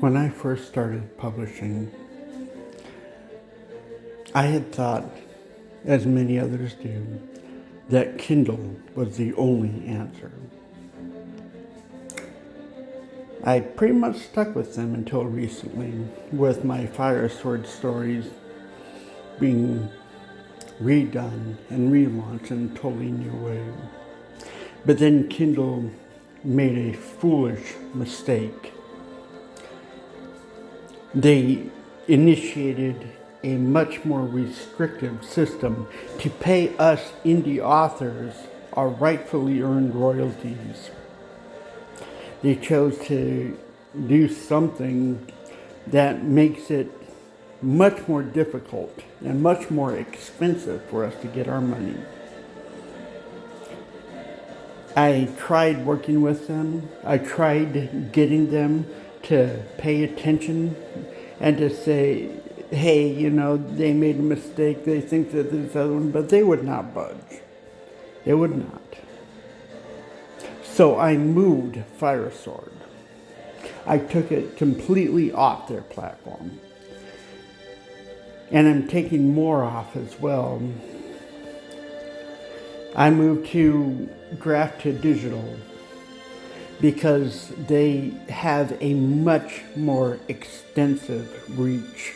When I first started publishing, I had thought, as many others do, that Kindle was the only answer. I pretty much stuck with them until recently, with my Fire Sword stories being redone and relaunched in a totally new way. But then Kindle made a foolish mistake. They initiated a much more restrictive system to pay us indie authors our rightfully earned royalties. They chose to do something that makes it much more difficult and much more expensive for us to get our money. I tried working with them. I tried getting them to pay attention and to say, hey, they made a mistake. They think that this other one, but they would not budge. They would not. So I moved Fire Sword. I took it completely off their platform. And I'm taking more off as well. I moved to Draft to Digital because they have a much more extensive reach.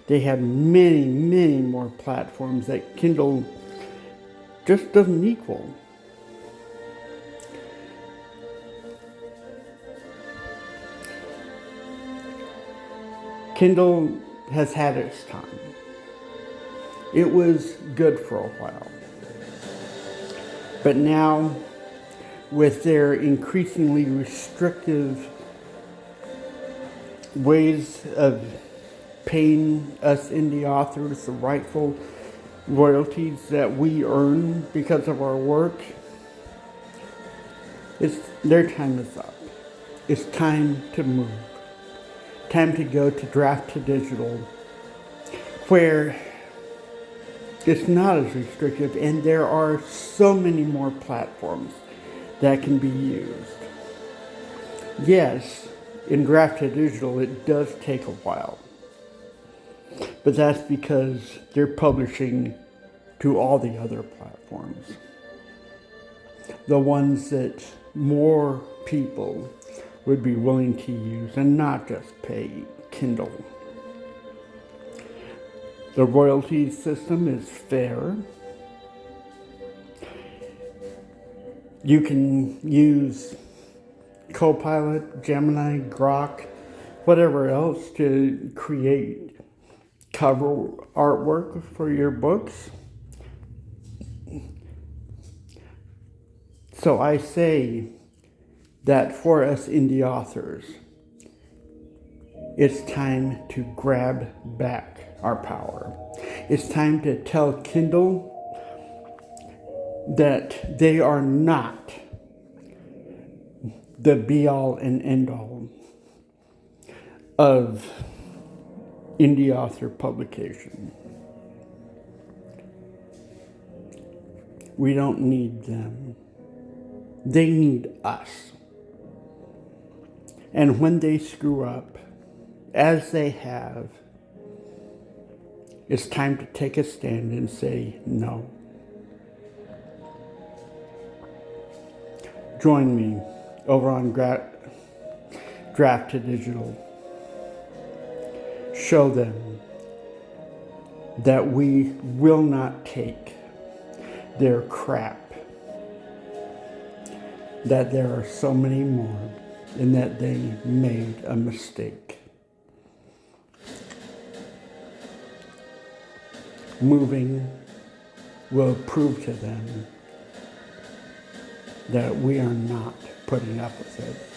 They have many, many more platforms that Kindle just doesn't equal. Kindle has had its time. It was good for a while. But now, with their increasingly restrictive ways of paying us indie authors the rightful royalties that we earn because of our work, their time is up. It's time to move. Time to go to Draft to Digital, where it's not as restrictive and there are so many more platforms that can be used. Yes, in Draft to Digital it does take a while, but that's because they're publishing to all the other platforms. The ones that more people would be willing to use and not just pay Kindle. The royalty system is fair. You can use Copilot, Gemini, Grok, whatever else to create cover artwork for your books. So I say that for us indie authors, it's time to grab back our power. It's time to tell Kindle that they are not the be-all and end-all of indie author publication. We don't need them. They need us. And when they screw up, as they have, it's time to take a stand and say no. Join me over on Draft to Digital. Show them that we will not take their crap, that there are so many more, and that they made a mistake. Moving will prove to them that we are not putting up with it.